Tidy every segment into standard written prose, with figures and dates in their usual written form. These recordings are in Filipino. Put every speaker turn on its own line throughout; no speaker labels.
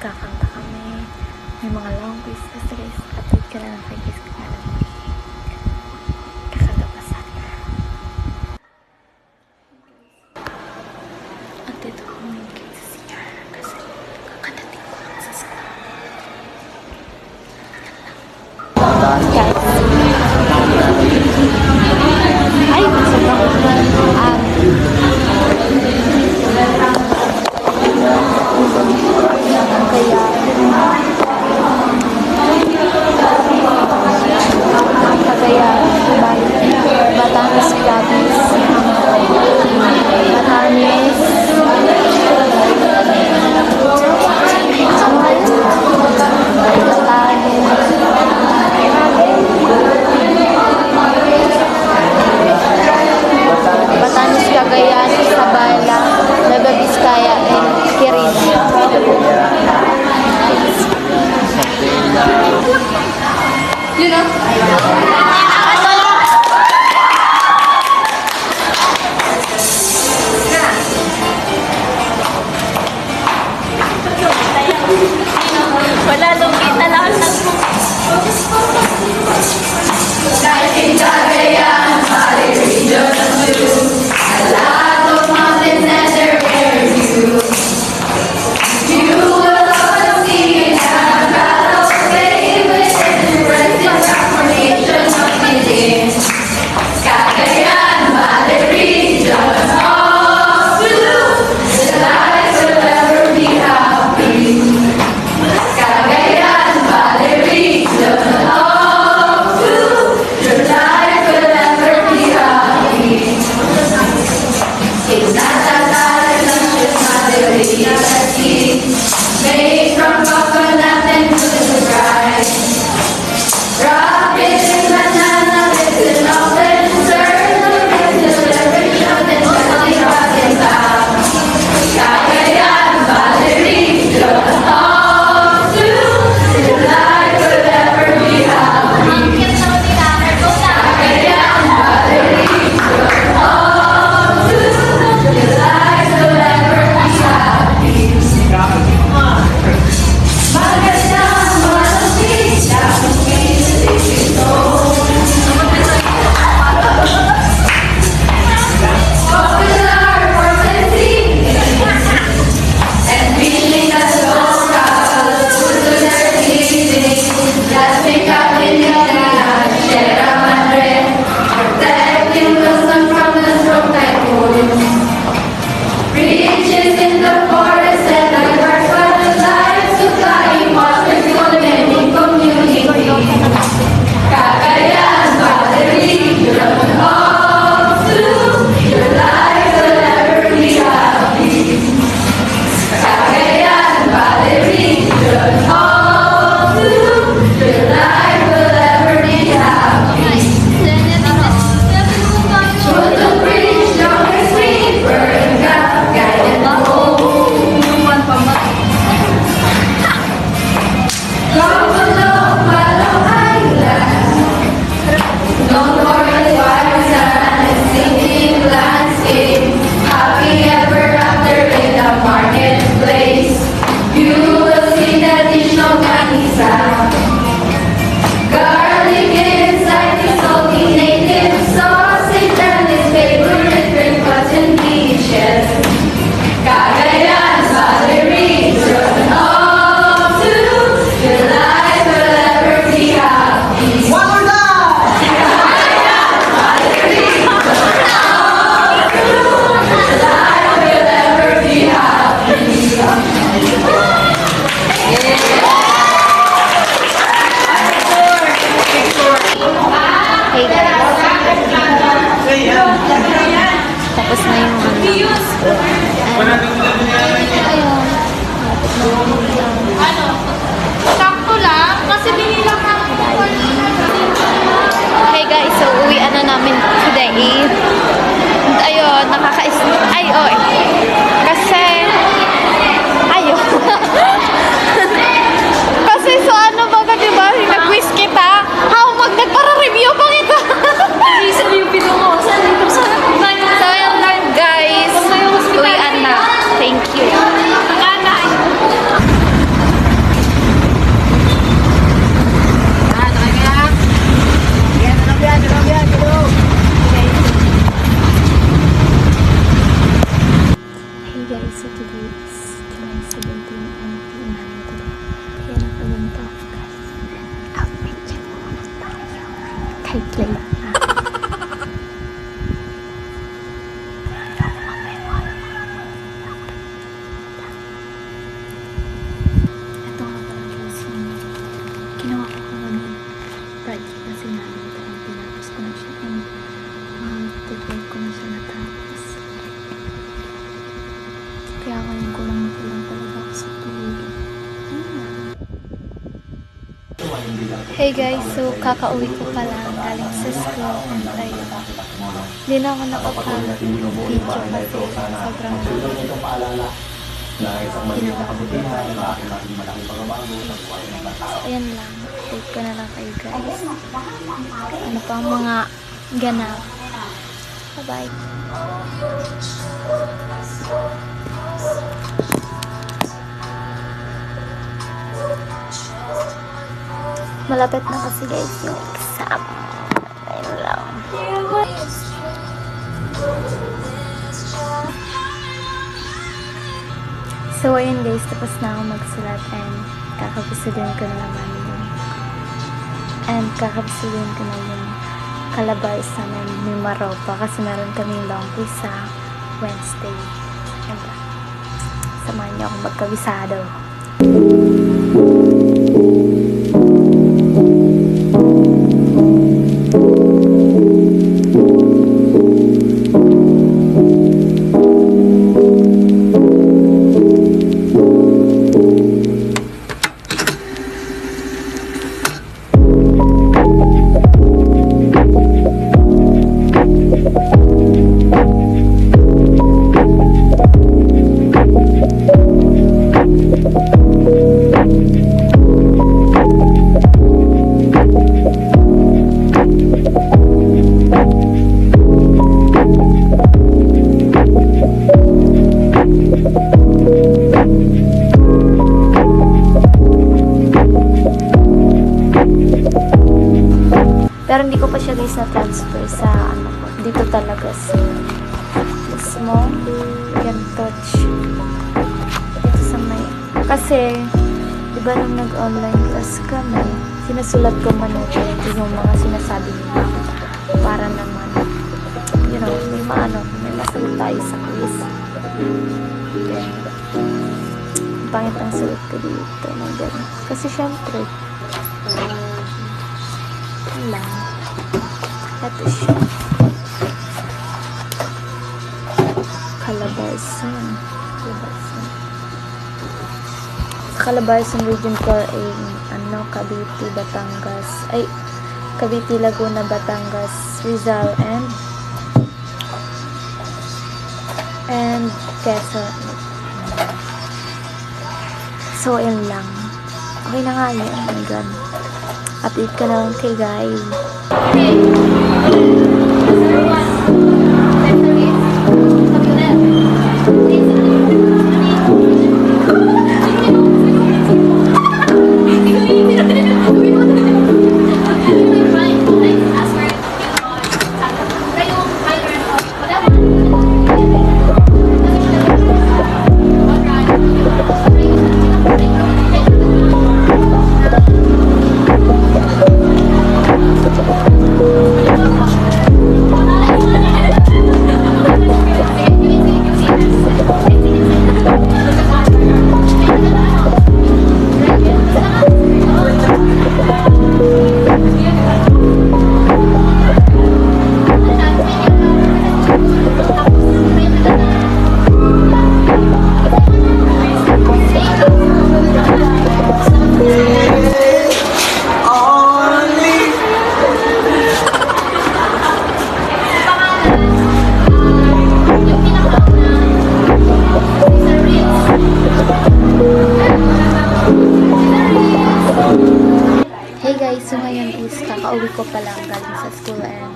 magkakanta kami. May mga long quiz. Basta guys, update ka na lang kay guys kung alam mo. Kakalabasan. At dito ako ngayon guys sa CR kasi kakadating ko lang sa sala. Guys. Ay, sobrang Batanes Province, Batanes, Cagayan, Isabela, Nueva Vizcaya, and Quirino. You know? Wala, lugi na lang ang
In Cagayan, Valley region of blue, a lot of mountains and their rare views. You will love me and have battle with impressive transformation of within. Cagayan, Valley region of blue, the lives will ever be happy. Cagayan.
kay Clay. Ito nga pala guys, yung ginawa ko kagabi project kasi nakalimutan ang tinapos ko na siya and mag-take ko na siya natapos. Kaya ngayon kulang talaga ako sa tulog. Hey guys, so kakauwi ko pala galing sa school and ayun. Hindi na ako nakapag-video kasi sobrang ginawa ko. So ayan lang, take ko na lang kayo guys. Ano pa ang mga ganap. Bye bye. Malapit na kasi guys yung exam. Ayun lang. So ayun guys, tapos na ako magsulat and kakabisudin ko na naman yung ko na yung kalabars namin ni Maropa kasi meron kaming long quiz sa Wednesday. And samahan niyo akong magkabisado. Pero hindi ko pa siya guys na-transfer sa ano ko. Dito talaga sa mismo. Yan touch. Dito sa may... Kasi, di ba nung nag-online class kami, sinasulat ko manutin yung mga sinasabi nila. Para naman, you know, may masagot tayo sa quiz. Then, pangit ang sulat ko dito. Kasi syempre, wala. Ito siya. Calabarzon. Calabarzon Region 4A, Cavite, Batangas. Ay, Cavite, Laguna, Batangas, Rizal, and Quezon. So, yun lang. Okay na nga yun. Oh my God. Update ka na lang kay guys. So ngayon is kakauwi ko pa lang galing sa school and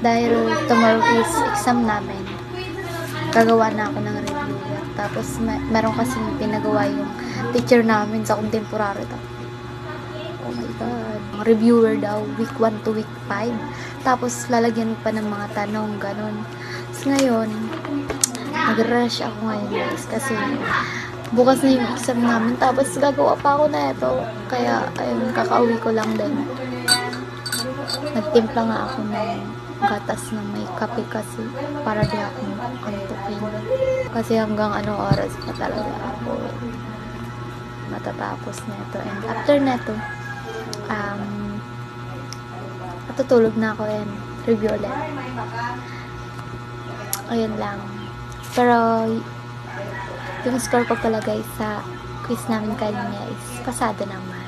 dahil tomorrow is exam namin, gagawa na ako ng review. Tapos meron kasi pinagawa yung teacher namin sa contemporary. Oh my God. Reviewer daw, week 1 to week 5. Tapos lalagyan pa ng mga tanong, ganun. So ngayon, nag-rush ako ngayon guys kasi bukas na yung exam namin, tapos gagawa pa ako na ito. Kaya, ayun, kakauwi ko lang din. Nagtimpla nga ako ng gatas ng may kape kasi para di ako antukin. Kasi hanggang anong oras pa talaga ako matatapos nito. And after neto, matutulog na ako and review ulit. Ayun lang. Pero yung score ko pala guys sa quiz namin kanina is pasado naman.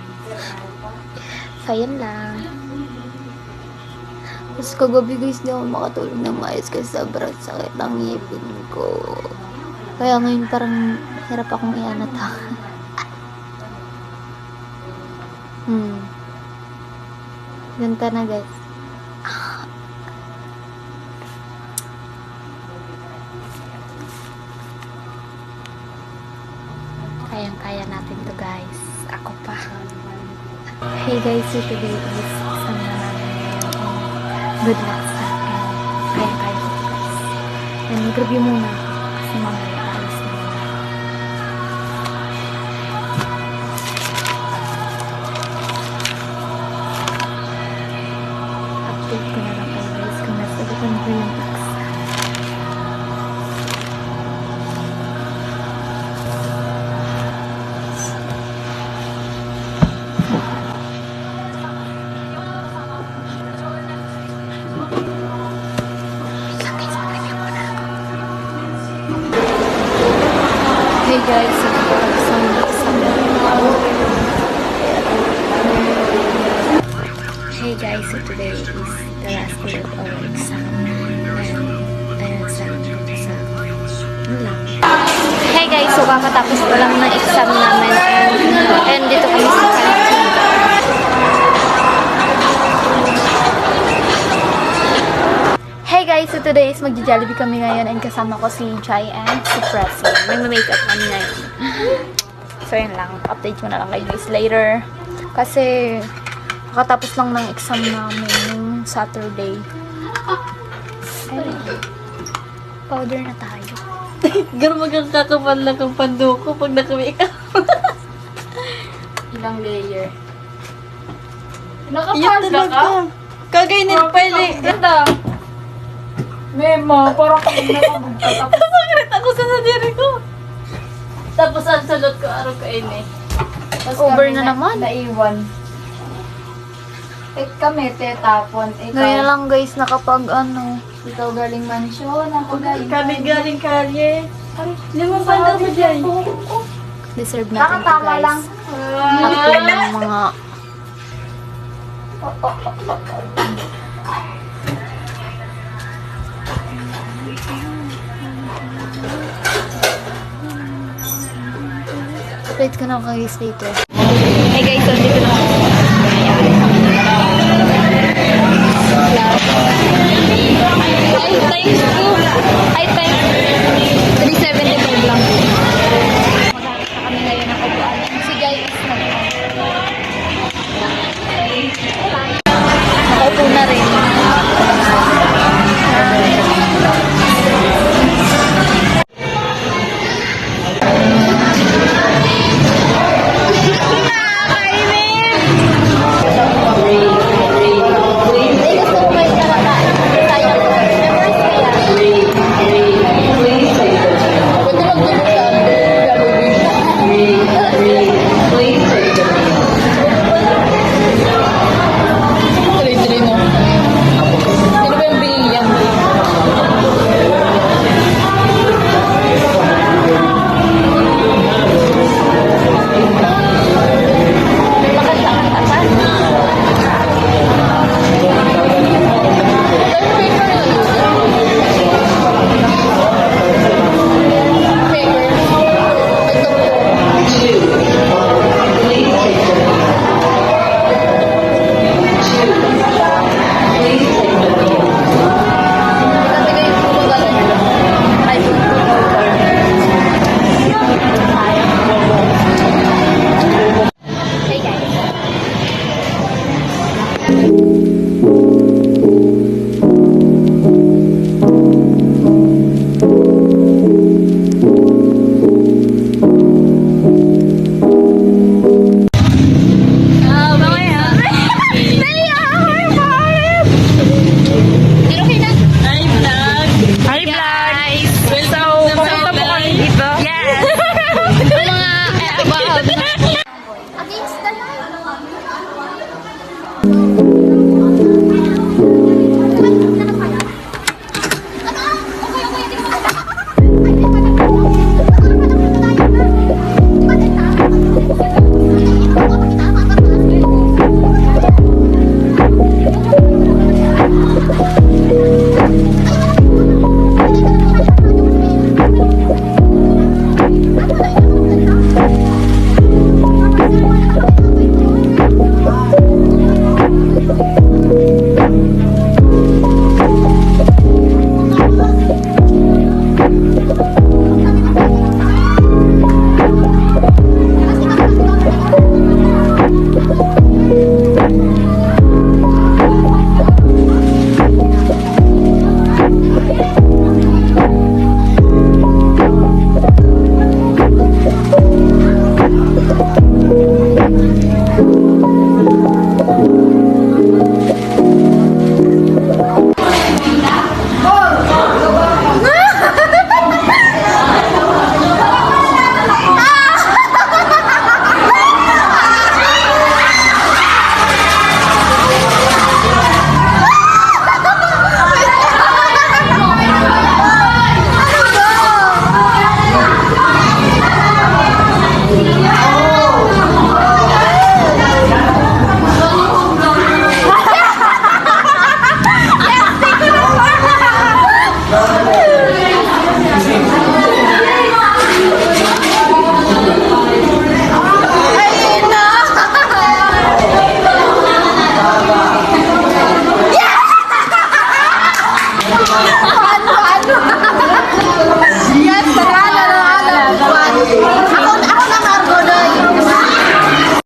So, ayun lang. Tapos kagabi guys, di ako makatulog ng maayos kasi sobrang sakit ng ngipin ko. Kaya ngayon parang hirap akong ianata. Ganda na guys. Kayang-kaya natin to guys. Ako pa. Hey guys, so today is isang na namin ngayon. Good luck sa akin. Kayang-kaya ko to guys. And mag-review muna ako kasi mamaya alis na muna. Update ko na lang kayo guys kung nasagutan ko yung exam. Hey guys, Hey guys, so today is the last day of our exam. And ayun, sa Hey guys, so kakatapos pa lang ng exam namin and dito kami sa canteen. Hey guys, so today is magja-Jollibee kami ngayon and kasama ko si Chai and si Presley. Nagme-makeup kami ngayon. So yun lang, update mo na lang kayo guys later. Kasi kakatapos lang ng exam namin yung Saturday. Ayun. Powder na tayo.
Gano'n magkakaman lang ang panduko pag naka-makeup.
Ilang layer.
Yun
Nakapasla ka?
talaga. Kagainin pa yun eh.
Ganda. Mema, parang kapag nakabugta.
Sakit ako sa nadiri ko. Tapos ang salot ko araw kain eh.
Tapos
Over
kami
na naman.
Naiwan. Kami, tetapon.
Ngayon lang guys, nakapag ano.
Ikaw galing mansyon. Ako galing.
Kami galing kalye. Limang banda mo dyan.
Deserve natin ito
Nakatama
guys.
lang.
After ng mga update ko na ako guys later. Hey guys, so dito na ako. Hi, times 2. Hi, times 37